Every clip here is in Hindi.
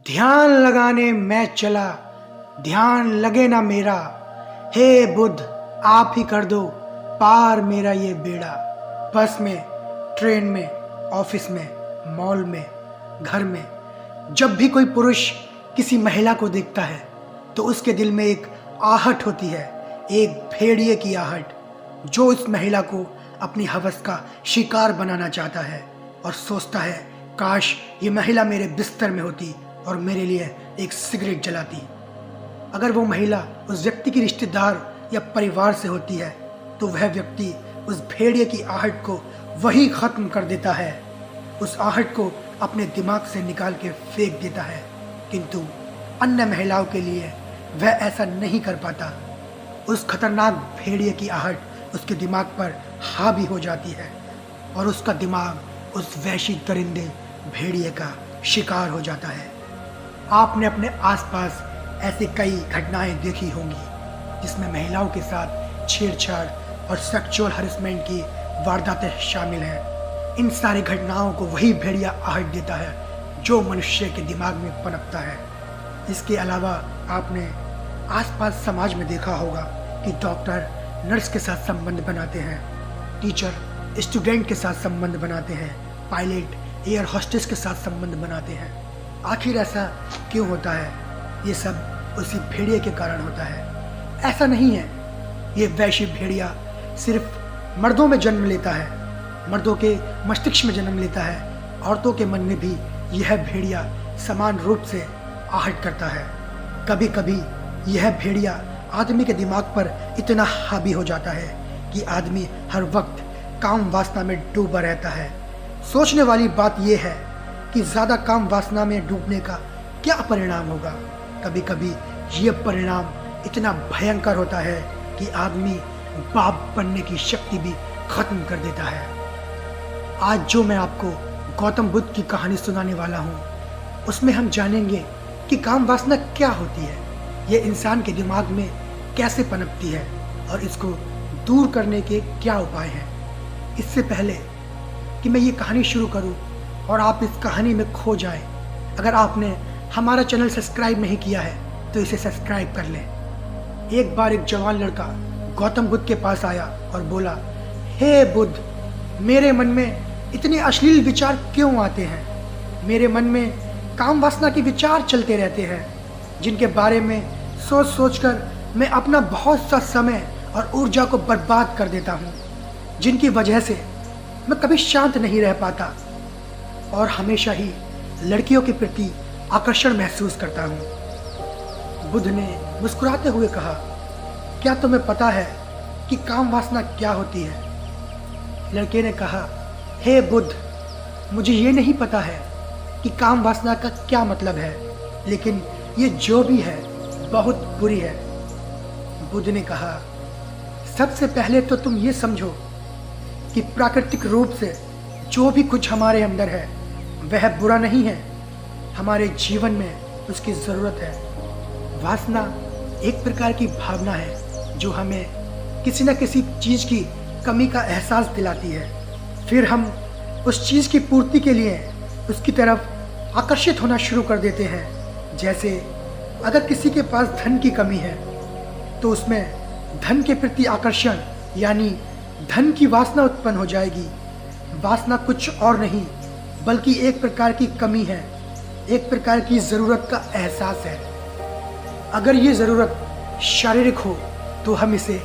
ध्यान लगाने मैं चला, ध्यान लगे ना मेरा। हे बुद्ध, आप ही कर दो पार मेरा ये बेड़ा। बस में, ट्रेन में, ऑफिस में, मॉल में, घर में, जब भी कोई पुरुष किसी महिला को देखता है तो उसके दिल में एक आहट होती है, एक भेड़िए की आहट, जो उस महिला को अपनी हवस का शिकार बनाना चाहता है और सोचता है काश ये महिला मेरे बिस्तर में होती और मेरे लिए एक सिगरेट जलाती। अगर वो महिला उस व्यक्ति की रिश्तेदार या परिवार से होती है तो वह व्यक्ति उस भेड़िए की आहट को वही ख़त्म कर देता है, उस आहट को अपने दिमाग से निकाल के फेंक देता है। किंतु अन्य महिलाओं के लिए वह ऐसा नहीं कर पाता। उस खतरनाक भेड़िए की आहट उसके दिमाग पर हावी हो जाती है और उसका दिमाग उस वैशी दरिंदे भेड़िए का शिकार हो जाता है। आपने अपने आसपास ऐसी कई घटनाएं देखी होंगी जिसमें महिलाओं के साथ छेड़छाड़ और सेक्सुअल हरेसमेंट की वारदातें शामिल हैं। इन सारी घटनाओं को वही भेड़िया आहट देता है जो मनुष्य के दिमाग में पनपता है। इसके अलावा आपने आसपास समाज में देखा होगा कि डॉक्टर नर्स के साथ संबंध बनाते हैं, टीचर स्टूडेंट के साथ संबंध बनाते हैं, पायलट एयर होस्टेस के साथ संबंध बनाते हैं। आखिर ऐसा क्यों होता है? ये सब उसी भेड़िए के कारण होता है। ऐसा नहीं है, ये वैश्य भेड़िया सिर्फ मर्दों में जन्म लेता है, मर्दों के मस्तिष्क में जन्म लेता है। औरतों के मन में भी यह भेड़िया समान रूप से आहट करता है। कभी कभी यह भेड़िया आदमी के दिमाग पर इतना हावी हो जाता है कि आदमी हर वक्त काम वासना में डूबा रहता है। सोचने वाली बात यह है कि ज़्यादा काम वासना में डूबने का क्या परिणाम होगा। कभी कभी यह परिणाम इतना भयंकर होता है कि आदमी बाप बनने की शक्ति भी खत्म कर देता है। आज जो मैं आपको गौतम बुद्ध की कहानी सुनाने वाला हूँ, उसमें हम जानेंगे कि काम वासना क्या होती है, ये इंसान के दिमाग में कैसे पनपती है और इसको दूर करने के क्या उपाय हैं। इससे पहले कि मैं ये कहानी शुरू करूँ और आप इस कहानी में खो जाएं, अगर आपने हमारा चैनल सब्सक्राइब नहीं किया है तो इसे सब्सक्राइब कर लें। एक बार एक जवान लड़का गौतम बुद्ध के पास आया और बोला, हे बुद्ध, मेरे मन में इतने अश्लील विचार क्यों आते हैं? मेरे मन में काम वासना के विचार चलते रहते हैं जिनके बारे में सोच सोच कर मैं अपना बहुत सा समय और ऊर्जा को बर्बाद कर देता हूँ, जिनकी वजह से मैं कभी शांत नहीं रह पाता और हमेशा ही लड़कियों के प्रति आकर्षण महसूस करता हूँ। बुद्ध ने मुस्कुराते हुए कहा, क्या तुम्हें पता है कि काम वासना क्या होती है? लड़के ने कहा, हे बुद्ध, मुझे ये नहीं पता है कि काम वासना का क्या मतलब है, लेकिन ये जो भी है बहुत बुरी है। बुद्ध ने कहा, सबसे पहले तो तुम ये समझो कि प्राकृतिक रूप से जो भी कुछ हमारे अंदर है वह बुरा नहीं है। हमारे जीवन में उसकी ज़रूरत है। वासना एक प्रकार की भावना है जो हमें किसी न किसी चीज़ की कमी का एहसास दिलाती है। फिर हम उस चीज़ की पूर्ति के लिए उसकी तरफ आकर्षित होना शुरू कर देते हैं। जैसे अगर किसी के पास धन की कमी है तो उसमें धन के प्रति आकर्षण यानी धन की वासना उत्पन्न हो जाएगी। वासना कुछ और नहीं बल्कि एक प्रकार की कमी है, एक प्रकार की ज़रूरत का एहसास है। अगर ये ज़रूरत शारीरिक हो तो हम इसे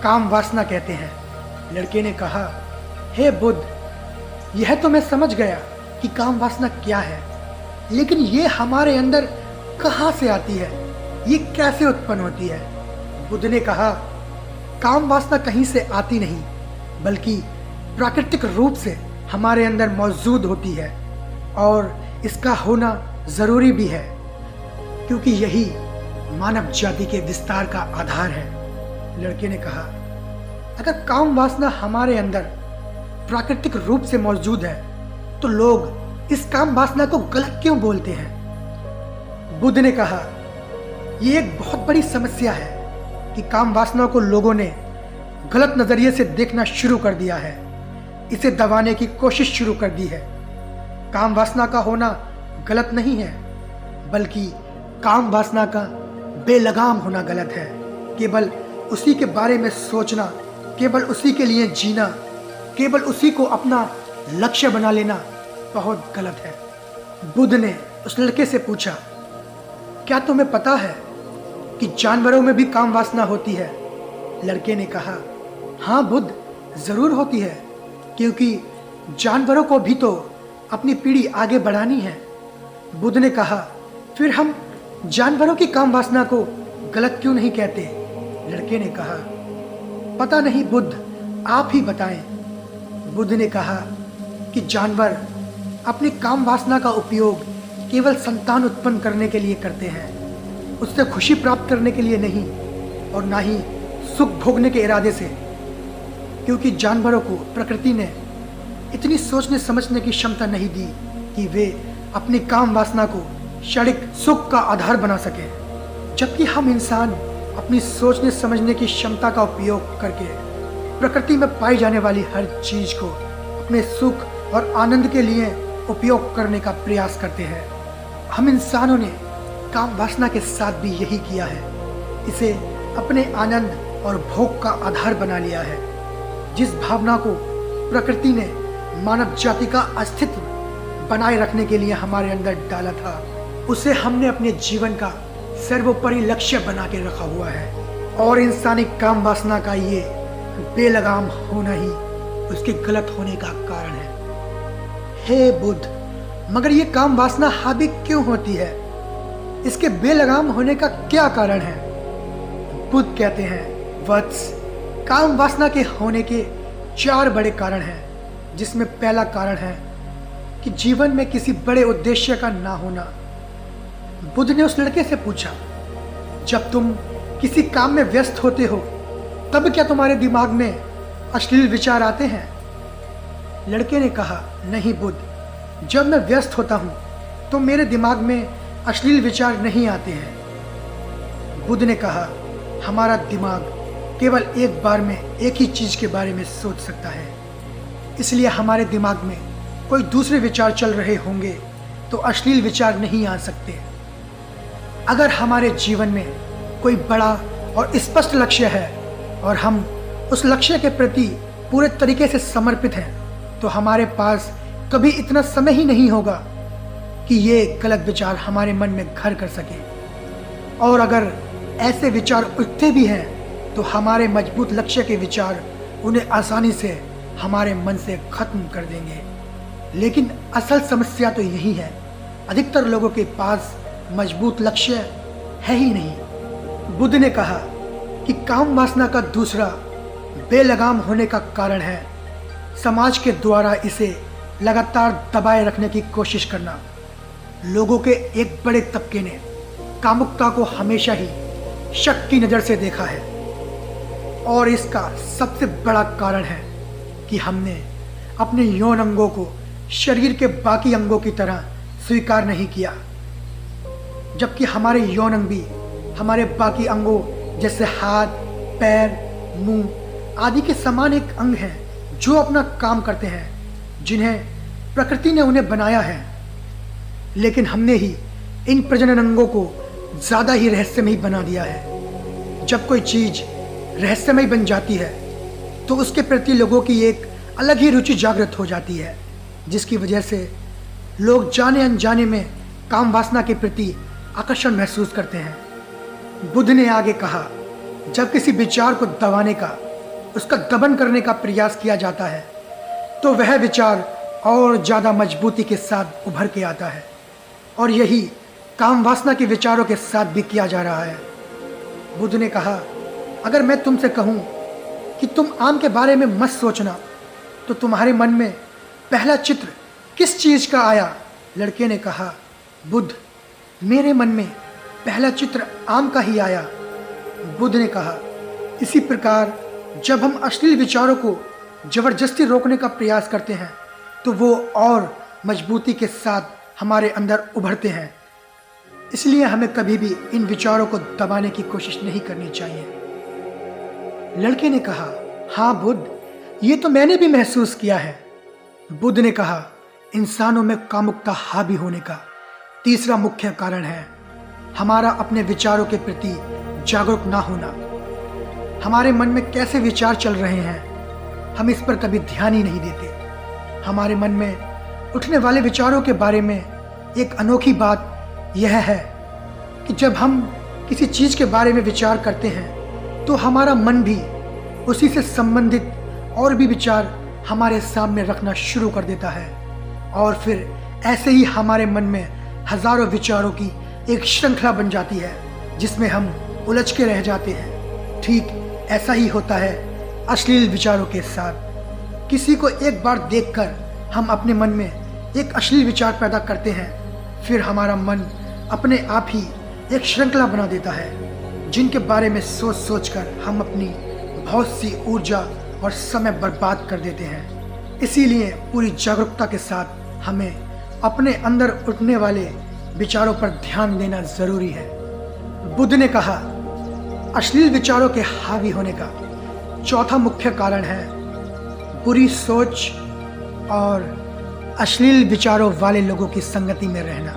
काम वासना कहते हैं। लड़के ने कहा, हे बुद्ध, यह तो मैं समझ गया कि काम वासना क्या है, लेकिन ये हमारे अंदर कहाँ से आती है, ये कैसे उत्पन्न होती है? बुद्ध ने कहा, काम वासना कहीं से आती नहीं बल्कि प्राकृतिक रूप से हमारे अंदर मौजूद होती है और इसका होना ज़रूरी भी है, क्योंकि यही मानव जाति के विस्तार का आधार है। लड़के ने कहा, अगर काम वासना हमारे अंदर प्राकृतिक रूप से मौजूद है तो लोग इस काम वासना को गलत क्यों बोलते हैं? बुद्ध ने कहा, यह एक बहुत बड़ी समस्या है कि काम वासना को लोगों ने गलत नज़रिए से देखना शुरू कर दिया है, इसे दबाने की कोशिश शुरू कर दी है। काम वासना का होना गलत नहीं है बल्कि काम वासना का बेलगाम होना गलत है। केवल उसी के बारे में सोचना, केवल उसी के लिए जीना, केवल उसी को अपना लक्ष्य बना लेना बहुत गलत है। बुद्ध ने उस लड़के से पूछा, क्या तुम्हें पता है कि जानवरों में भी काम वासना होती है? लड़के ने कहा, हाँ बुद्ध, जरूर होती है, क्योंकि जानवरों को भी तो अपनी पीढ़ी आगे बढ़ानी है। बुद्ध ने कहा, फिर हम जानवरों की काम वासना को गलत क्यों नहीं कहते? लड़के ने कहा, पता नहीं बुद्ध, आप ही बताएं। बुद्ध ने कहा कि जानवर अपनी काम वासना का उपयोग केवल संतान उत्पन्न करने के लिए करते हैं, उससे खुशी प्राप्त करने के लिए नहीं, और ना ही सुख भोगने के इरादे से, क्योंकि जानवरों को प्रकृति ने इतनी सोचने समझने की क्षमता नहीं दी कि वे अपनी काम वासना को क्षणिक सुख का आधार बना सके, जबकि हम इंसान अपनी सोचने समझने की क्षमता का उपयोग करके प्रकृति में पाई जाने वाली हर चीज को अपने सुख और आनंद के लिए उपयोग करने का प्रयास करते हैं। हम इंसानों ने काम वासना के साथ भी यही किया है, इसे अपने आनंद और भोग का आधार बना लिया है। जिस भावना को प्रकृति ने मानव जाति का अस्तित्व बनाए रखने के लिए हमारे अंदर डाला था, उसे हमने अपने जीवन का सर्वोपरि लक्ष्य बना के रखा हुआ है, और इंसानी काम वासना का ये बेलगाम होना ही उसके गलत होने का कारण है। हे बुद्ध, मगर ये काम वासना हावी क्यों होती है? इसके बेलगाम होने का क्या कारण है? बुद्ध कहते हैं, वत्स, काम वासना के होने के 4 बड़े कारण हैं, जिसमें पहला कारण है कि जीवन में किसी बड़े उद्देश्य का ना होना। बुद्ध ने उस लड़के से पूछा, जब तुम किसी काम में व्यस्त होते हो तब क्या तुम्हारे दिमाग में अश्लील विचार आते हैं? लड़के ने कहा, नहीं बुद्ध, जब मैं व्यस्त होता हूं तो मेरे दिमाग में अश्लील विचार नहीं आते हैं। बुद्ध ने कहा, हमारा दिमाग केवल एक बार में एक ही चीज के बारे में सोच सकता है, इसलिए हमारे दिमाग में कोई दूसरे विचार चल रहे होंगे तो अश्लील विचार नहीं आ सकते। अगर हमारे जीवन में कोई बड़ा और स्पष्ट लक्ष्य है और हम उस लक्ष्य के प्रति पूरे तरीके से समर्पित हैं, तो हमारे पास कभी इतना समय ही नहीं होगा कि ये गलत विचार हमारे मन में घर कर सके। और अगर ऐसे विचार उठते भी हैं तो हमारे मजबूत लक्ष्य के विचार उन्हें आसानी से हमारे मन से खत्म कर देंगे। लेकिन असल समस्या तो यही है, अधिकतर लोगों के पास मजबूत लक्ष्य है ही नहीं। बुद्ध ने कहा कि काम वासना का दूसरा बेलगाम होने का कारण है समाज के द्वारा इसे लगातार दबाए रखने की कोशिश करना। लोगों के एक बड़े तबके ने कामुकता को हमेशा ही शक की नज़र से देखा है, और इसका सबसे बड़ा कारण है कि हमने अपने यौन अंगों को शरीर के बाकी अंगों की तरह स्वीकार नहीं किया, जबकि हमारे यौन अंग भी हमारे बाकी अंगों जैसे हाथ, पैर, मुंह आदि के समान एक अंग हैं जो अपना काम करते हैं, जिन्हें प्रकृति ने उन्हें बनाया है। लेकिन हमने ही इन प्रजनन अंगों को ज़्यादा ही रहस्यमयी बना दिया है। जब कोई चीज़ रहस्यमयी बन जाती है तो उसके प्रति लोगों की एक अलग ही रुचि जागृत हो जाती है, जिसकी वजह से लोग जाने अनजाने में काम वासना के प्रति आकर्षण महसूस करते हैं। बुद्ध ने आगे कहा, जब किसी विचार को दबाने का, उसका दमन करने का प्रयास किया जाता है तो वह विचार और ज़्यादा मजबूती के साथ उभर के आता है, और यही काम वासना के विचारों के साथ भी किया जा रहा है। बुद्ध ने कहा, अगर मैं तुमसे कहूँ कि तुम आम के बारे में मत सोचना तो तुम्हारे मन में पहला चित्र किस चीज़ का आया? लड़के ने कहा, बुद्ध, मेरे मन में पहला चित्र आम का ही आया। बुद्ध ने कहा, इसी प्रकार जब हम अश्लील विचारों को जबरदस्ती रोकने का प्रयास करते हैं तो वो और मजबूती के साथ हमारे अंदर उभरते हैं। इसलिए हमें कभी भी इन विचारों को दबाने की कोशिश नहीं करनी चाहिए। लड़के ने कहा, हाँ बुद्ध, ये तो मैंने भी महसूस किया है। बुद्ध ने कहा, इंसानों में कामुकता हावी होने का तीसरा मुख्य कारण है हमारा अपने विचारों के प्रति जागरूक ना होना। हमारे मन में कैसे विचार चल रहे हैं हम इस पर कभी ध्यान ही नहीं देते। हमारे मन में उठने वाले विचारों के बारे में एक अनोखी बात यह है कि जब हम किसी चीज़ के बारे में विचार करते हैं तो हमारा मन भी उसी से संबंधित और भी विचार हमारे सामने रखना शुरू कर देता है और फिर ऐसे ही हमारे मन में हजारों विचारों की एक श्रृंखला बन जाती है जिसमें हम उलझ के रह जाते हैं। ठीक ऐसा ही होता है अश्लील विचारों के साथ। किसी को एक बार देखकर हम अपने मन में एक अश्लील विचार पैदा करते हैं, फिर हमारा मन अपने आप ही एक श्रृंखला बना देता है जिनके बारे में सोच सोच कर हम अपनी बहुत सी ऊर्जा और समय बर्बाद कर देते हैं। इसीलिए पूरी जागरूकता के साथ हमें अपने अंदर उठने वाले विचारों पर ध्यान देना जरूरी है। बुद्ध ने कहा अश्लील विचारों के हावी होने का चौथा मुख्य कारण है बुरी सोच और अश्लील विचारों वाले लोगों की संगति में रहना।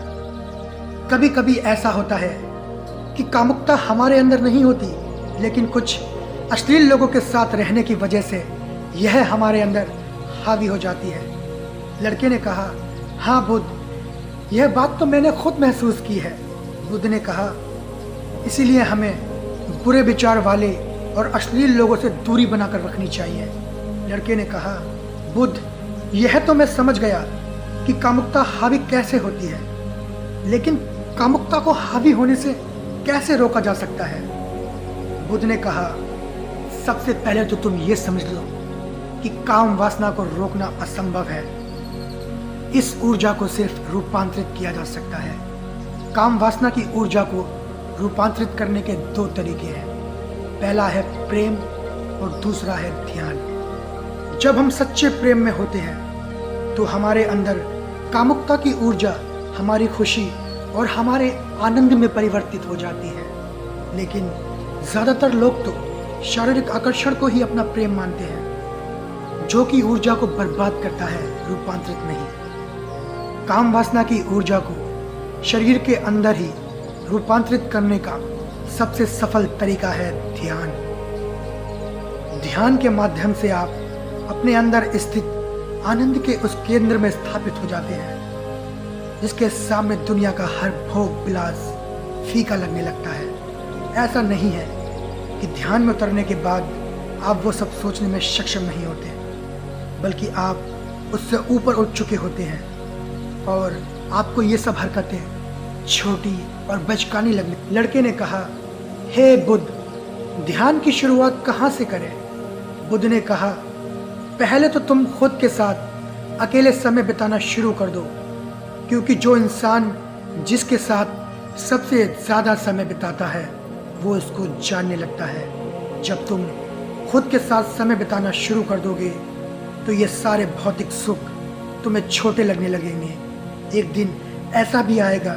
कभी कभी ऐसा होता है कि कामुकता हमारे अंदर नहीं होती, लेकिन कुछ अश्लील लोगों के साथ रहने की वजह से यह हमारे अंदर हावी हो जाती है। लड़के ने कहा हाँ बुद्ध, यह बात तो मैंने खुद महसूस की है। बुद्ध ने कहा इसीलिए हमें बुरे विचार वाले और अश्लील लोगों से दूरी बनाकर रखनी चाहिए। लड़के ने कहा बुद्ध, यह तो मैं समझ गया कि कामुकता हावी कैसे होती है, लेकिन कामुकता को हावी होने से कैसे रोका जा सकता है? बुद्ध ने कहा सबसे पहले तो तुम ये समझ लो कि काम वासना को रोकना असंभव है। इस ऊर्जा को सिर्फ रूपांतरित किया जा सकता है। काम वासना की ऊर्जा को रूपांतरित करने के दो तरीके हैं, पहला है प्रेम और दूसरा है ध्यान। जब हम सच्चे प्रेम में होते हैं तो हमारे अंदर कामुकता की ऊर्जा हमारी खुशी और हमारे आनंद में परिवर्तित हो जाती है। लेकिन ज़्यादातर लोग तो शारीरिक आकर्षण को ही अपना प्रेम मानते हैं, जो कि ऊर्जा को बर्बाद करता है, रूपांतरित नहीं। काम वासना की ऊर्जा को शरीर के अंदर ही रूपांतरित करने का सबसे सफल तरीका है ध्यान। ध्यान के माध्यम से आप अपने अंदर स्थित आनंद के उस केंद्र में स्थापित हो जाते हैं जिसके सामने दुनिया का हर भोग विलास फीका लगने लगता है। ऐसा नहीं है कि ध्यान में उतरने के बाद आप वो सब सोचने में सक्षम नहीं होते, बल्कि आप उससे ऊपर उठ चुके होते हैं और आपको ये सब हरकतें छोटी और बचकानी लगने। लड़के ने कहा हे बुद्ध, ध्यान की शुरुआत कहाँ से करें? बुद्ध ने कहा पहले तो तुम खुद के साथ अकेले समय बिताना शुरू कर दो, क्योंकि जो इंसान जिसके साथ सबसे ज़्यादा समय बिताता है वो उसको जानने लगता है। जब तुम खुद के साथ समय बिताना शुरू कर दोगे तो ये सारे भौतिक सुख तुम्हें छोटे लगने लगेंगे। एक दिन ऐसा भी आएगा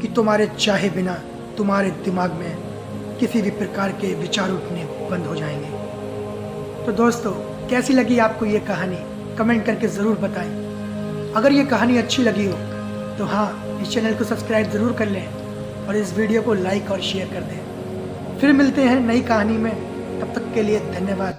कि तुम्हारे चाहे बिना तुम्हारे दिमाग में किसी भी प्रकार के विचार उठने बंद हो जाएंगे। तो दोस्तों, कैसी लगी आपको ये कहानी? कमेंट करके ज़रूर बताएं। अगर ये कहानी अच्छी लगी हो तो हाँ, इस चैनल को सब्सक्राइब ज़रूर कर लें और इस वीडियो को लाइक और शेयर कर दें। फिर मिलते हैं नई कहानी में, तब तक के लिए धन्यवाद।